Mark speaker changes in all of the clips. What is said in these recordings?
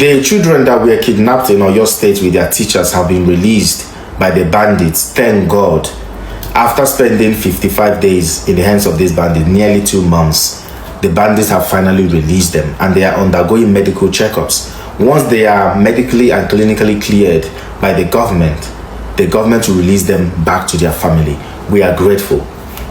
Speaker 1: The children that were kidnapped in Oyo State with their teachers have been released by the bandits, thank God. After spending 55 days in the hands of these bandits, nearly 2 months, the bandits have finally released them and they are undergoing medical checkups. Once they are medically and clinically cleared by the government will release them back to their family. We are grateful.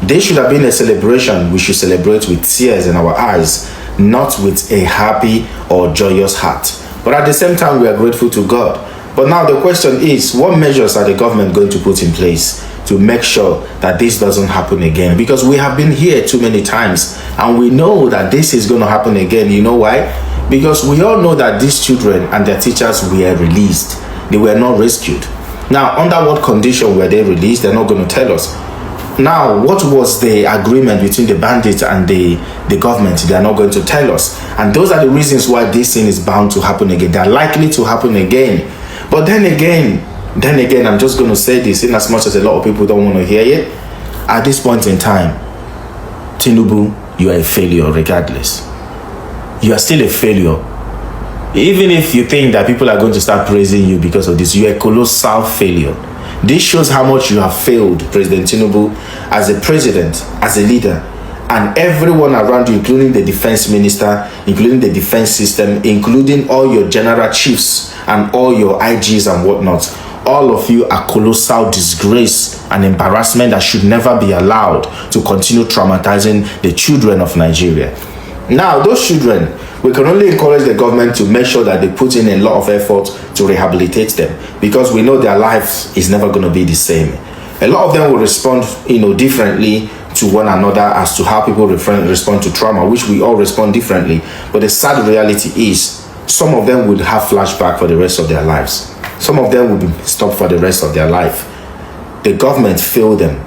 Speaker 1: This should have been a celebration. We should celebrate with tears in our eyes, not with a happy or joyous heart. But at the same time, we are grateful to God. But now the question is, what measures are the government going to put in place to make sure that this doesn't happen again? Because we have been here too many times and we know that this is going to happen again. You know why? Because we all know that these children and their teachers were released. They were not rescued. Now, under what condition were they released? They're not going to tell us. Now, what was the agreement between the bandits and the government? They are not going to tell us. And those are the reasons why this thing is bound to happen again. They are likely to happen again. But then again, I'm just going to say this, in as much as a lot of people don't want to hear it. At this point in time, Tinubu, you are a failure regardless. You are still a failure. Even if you think that people are going to start praising you because of this, you are a colossal failure. This shows how much you have failed, President Tinubu, as a president, as a leader, and everyone around you, including the defense minister, including the defense system, including all your general chiefs and all your IGs and whatnot. All of you are colossal disgrace and embarrassment that should never be allowed to continue traumatizing the children of Nigeria. Now, those children, we can only encourage the government to make sure that they put in a lot of effort to rehabilitate them, because we know their lives is never going to be the same. A lot of them will respond, differently to one another as to how people respond to trauma, which we all respond differently. But the sad reality is, some of them would have flashback for the rest of their lives. Some of them will be stopped for the rest of their life. The government failed them.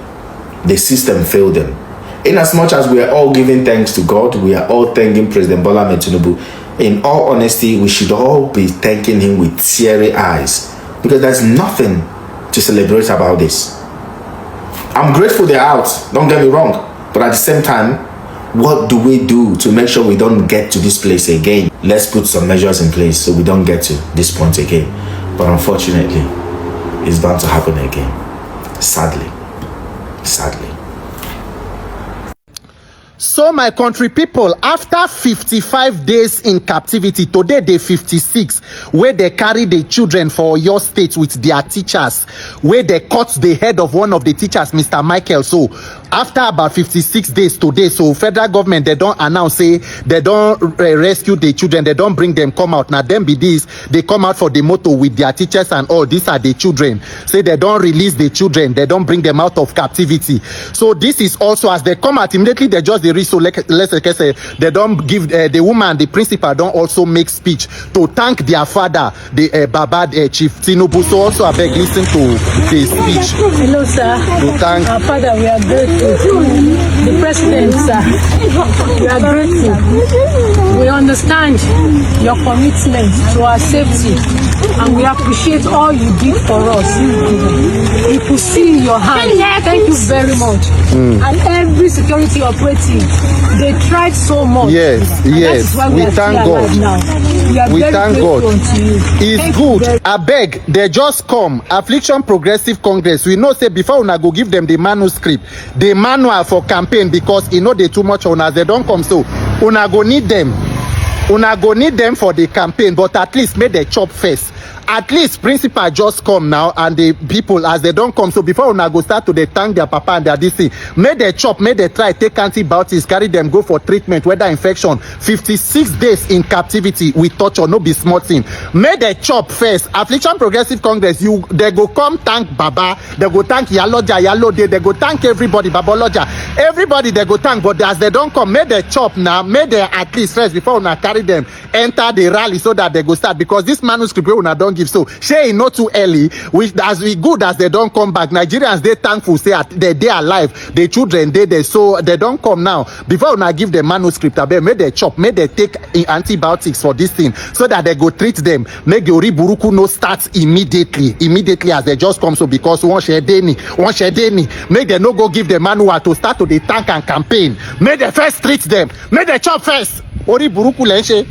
Speaker 1: The system failed them. In as much as we are all giving thanks to God, we are all thanking President Bola Ahmed Tinubu. In all honesty, we should all be thanking him with teary eyes, because there's nothing to celebrate about this. I'm grateful they're out, don't get me wrong, but at the same time, what do we do to make sure we don't get to this place again? Let's put some measures in place so we don't get to this point again. But unfortunately, it's bound to happen again. Sadly.
Speaker 2: So my country people, after 55 days in captivity, today day 56, where they carry the children for your state with their teachers, where they cut the head of one of the teachers, Mr. Michael. So after about 56 days today, so federal government, they don't announce, say they don't rescue the children, they don't bring them come out. Now them be this, they come out for the motor with their teachers and all. These are the children. Say they don't release the children, they don't bring them out of captivity. So this is also, as they come out immediately, they just the so let's say they don't give the woman, the principal don't also make speech to thank their father, the Baba Chief Tinubu. So also I beg listen to the speech.
Speaker 3: Hello sir,
Speaker 2: to thank
Speaker 3: our father, we are grateful. The president sir, we are grateful. We understand your commitment to our safety and we appreciate all you did for us. We could see in your hand. Thank you very much. And every security operative, they tried so much.
Speaker 2: Yes, we thank God.
Speaker 3: Now. We thank God.
Speaker 2: It's good. I beg, they just come. Affliction Progressive Congress. We know say before una go give them the manuscript, the manual for campaign, because they too much on us. They don't come, so una go need them. Una go need them for the campaign, but at least make the chop first. At least principal just come now, and the people as they don't come. So before una go start to they thank their papa and their this thing, may they chop, may they try take antibiotics, carry them go for treatment, whether infection. 56 days in captivity with torture, no be small thing. May they chop first. Affliction Progressive Congress, they go come thank Baba, they go thank Yalo Day, they go thank everybody, Babaloja, everybody they go thank. But as they don't come, may they chop now, may they at least first before una carry them enter the rally so that they go start, because this manuscript una don't give. So shey not too early, which as we good as they don't come back. Nigerians they thankful say they alive, the children they so they don't come now. Before una give the manuscript, may they chop, may they take antibiotics for this thing so that they go treat them. Make Yori Buruku no start immediately as they just come. So because one share deni, make they no go give the manual to start to the tank and campaign. May they first treat them, may they chop first. Ori Buruku lenche.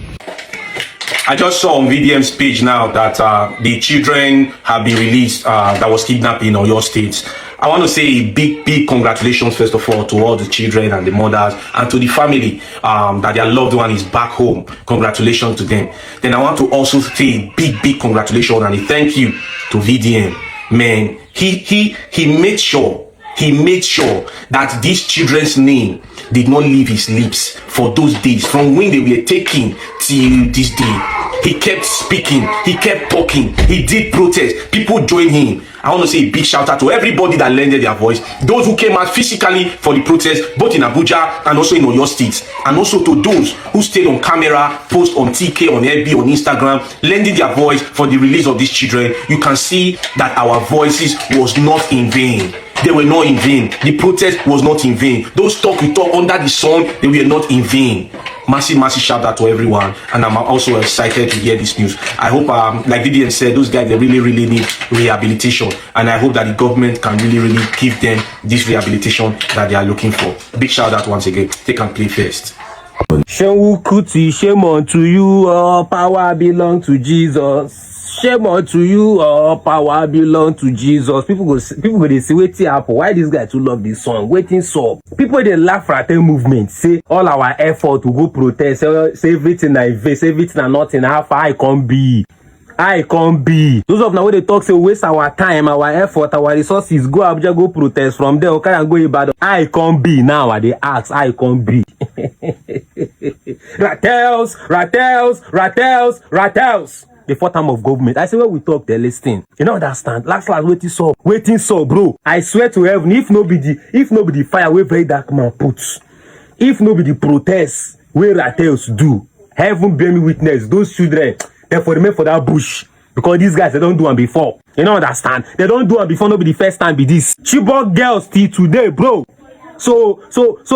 Speaker 4: I just saw on VDM's page now that the children have been released that was kidnapped in Oyo State. I want to say a big congratulations, first of all, to all the children and the mothers and to the family that their loved one is back home. Congratulations to them. Then I want to also say a big congratulations and a thank you to VDM. Man, he made sure that these children's name did not leave his lips for those days, from when they were taken till this day. He kept speaking, he kept talking, he did protest, people joined him. I want to say a big shout out to everybody that lended their voice, those who came out physically for the protest, both in Abuja and also in Oyo State, and also to those who stayed on camera, post on TK, on FB, on Instagram, lending their voice for the release of these children. You can see that our voices was not in vain. They were not in vain. The protest was not in vain. Those talk we talk under the sun, they were not in vain. Massive shout out to everyone, and I'm also excited to hear this news. I hope, like VDM said, those guys, they really need rehabilitation, and I hope that the government can really give them this rehabilitation that they are looking for. Big shout out once again. Take and play first.
Speaker 5: Shame unto you, all power belong to Jesus. Shame unto you, all power belong to Jesus. People go they say wetin happen. Why this guy too love this song? Waiting so. People they laugh at the movement. Say all our effort to go protest. Say everything I vain, say everything and nothing. How far I can be. I can't be. Those of now when they talk say waste our time, our effort, our resources. Go Abuja, go protest from there. Okay, and go Ibadan. I can't be now. They ask. I can't be. Rattles. The fourth term of government. I say when we talk, they listen. You know understand? Last waiting so, bro. I swear to heaven, if nobody fire where very dark man puts, if nobody protest where Rattles do, heaven bear me witness. Those children, they for remain for that bush. Because these guys, they don't do them before. You know understand? They don't do them before. Nobody first time be this. Chibok girls till today, bro. So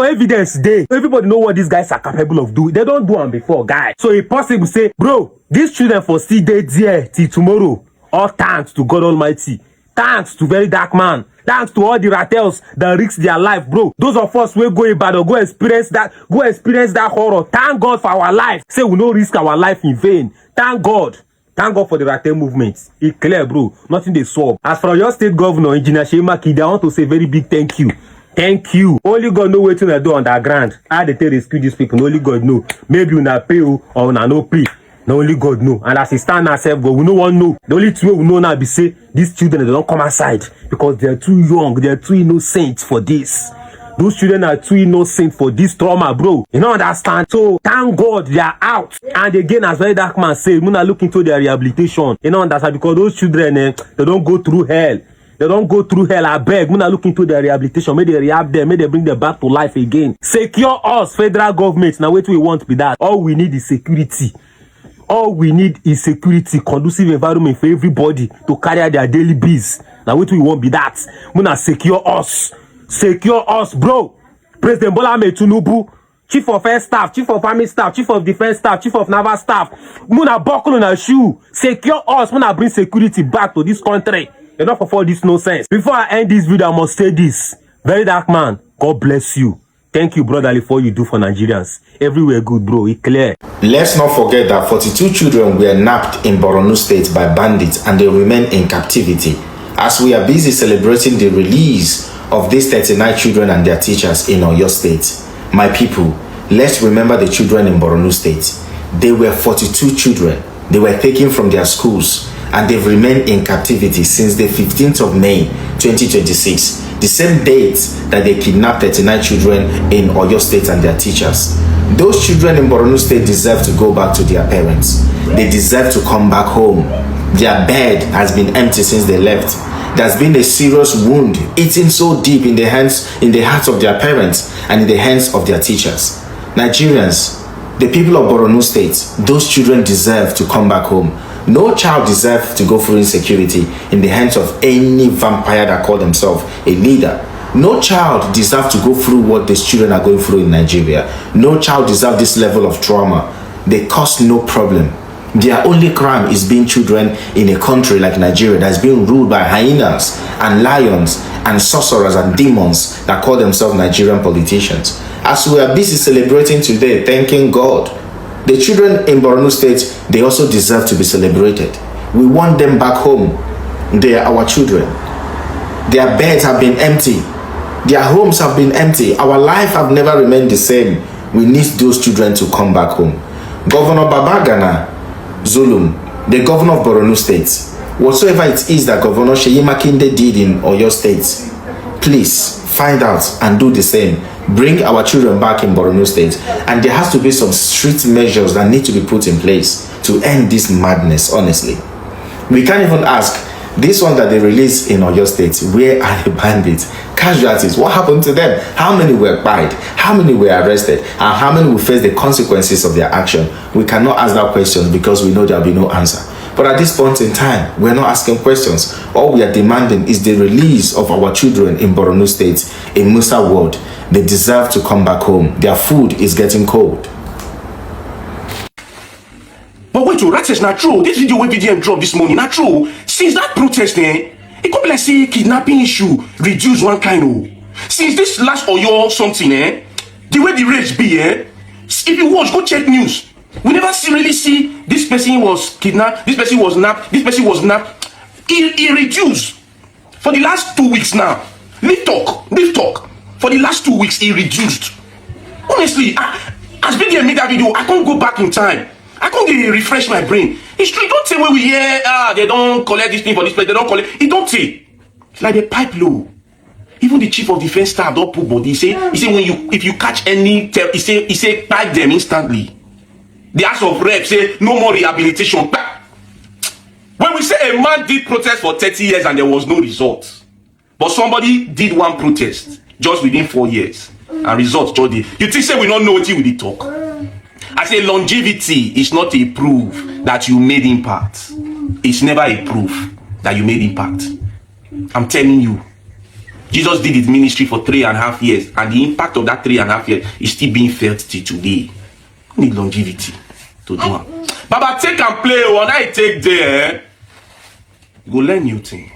Speaker 5: evidence day. Everybody know what these guys are capable of doing. They don't do them before, guys. So it's possible say, bro, these children for still dead there till tomorrow. All thanks to God Almighty. Thanks to very dark man. Thanks to all the Rattles that risk their life, bro. Those of us will go about or go experience that horror. Thank God for our life. Say we no risk our life in vain. Thank God. Thank God for the Rattel movement. It's clear, bro. Nothing they solve. As for your state governor, Engineer Shema Kid, I want to say very big thank you. Thank you. Only God know what to do underground. How they rescue these people. Only God know. Maybe you not pay or una no pay. No, only God know. And as he stand ourselves, God, we no one know. The only two we know now be say these children they don't come outside because they are too young. They are too innocent for this. Those children are too innocent for this trauma, bro. You know understand? So thank God they are out. And again, as very dark man said, we not look into their rehabilitation. You know understand? Because those children they don't go through hell. They don't go through hell. I beg. When I look into their rehabilitation, may they rehab them, may they bring them back to life again. Secure us, federal government. Now, what we want be that. All we need is security. All we need is security, conducive environment for everybody to carry out their daily biz. Now, what we want be that. When I secure us. Secure us, bro. President Bola Ahmed Tinubu, Chief of Air Staff, Chief of Army Staff, Chief of Defense Staff, Chief of Naval Staff. Muna buckle on a shoe. Secure us. Muna bring security back to this country. Enough of all this nonsense. Before I end this video, I must say this. Very dark man, God bless you. Thank you, brotherly, for all you do for Nigerians. Everywhere good, bro. It's clear.
Speaker 1: Let's not forget that 42 children were nabbed in Borno State by bandits and they remain in captivity. As we are busy celebrating the release of these 39 children and their teachers in Oyo State, my people, let's remember the children in Borno State. They were 42 children. They were taken from their schools and they've remained in captivity since the 15th of May 2026, the same date that they kidnapped 39 children in Oyo State and their teachers. Those children in Borno State deserve to go back to their parents. They deserve to come back home. Their bed has been empty since they left. There's been a serious wound eaten so deep in the hearts of their parents and in the hands of their teachers. Nigerians, the people of Borno State, those children deserve to come back home. No child deserves to go through insecurity in the hands of any vampire that call themselves a leader. No child deserves to go through what these children are going through in Nigeria. No child deserves this level of trauma. They cause no problem. Their only crime is being children in a country like Nigeria that's being ruled by hyenas and lions and sorcerers and demons that call themselves Nigerian politicians. As we are busy celebrating today, thanking God The children in Borno State, they also deserve to be celebrated. We want them back home. They are our children. Their beds have been empty. Their homes have been empty. Our life have never remained the same. We need those children to come back home. Governor Babagana Zulum, the governor of Borno State, whatsoever it is that Governor Seyi Makinde did in Oyo State, please find out and do the same. Bring our children back in Borno State. And there has to be some strict measures that need to be put in place to end this madness, honestly. We can't even ask, this one that they released in Oyo State, where are the bandits? Casualties, what happened to them? How many were tried? How many were arrested? And how many will face the consequences of their action? We cannot ask that question because we know there will be no answer. But at this point in time, we're not asking questions. All we are demanding is the release of our children in Borno State, in Musa Ward. They deserve to come back home. Their food is getting cold.
Speaker 4: But wait, that is not true. This video where VDM dropped this morning, not true. Since that protest, it could be like say kidnapping issue reduce one kind of. Since this last Oyo something, the way the rage be, if you watch, go check news. We never really see this person was kidnapped, this person was napped, this person was napped. It reduced. For the last 2 weeks now, leave talk. For the last 2 weeks, it reduced. Honestly, as VDM made that video, I can't go back in time. I can't refresh my brain. It's true. Don't say when we hear, they don't collect this thing for this place, they don't collect. It don't say. It's like the pipe low. Even the chief of defense staff don't put body. He say if you catch any, he say pipe them instantly. The House of Reps say no more rehabilitation. When we say a man did protest for 30 years and there was no result, but somebody did one protest just within 4 years and results just did. You think say we don't know what you will talk? I say longevity is not a proof that you made impact. It's never a proof that you made impact. I'm telling you, Jesus did his ministry for 3.5 years, and the impact of that 3.5 years is still being felt till today. You need longevity to do it. Baba, take and play. When I take there, you go learn new thing.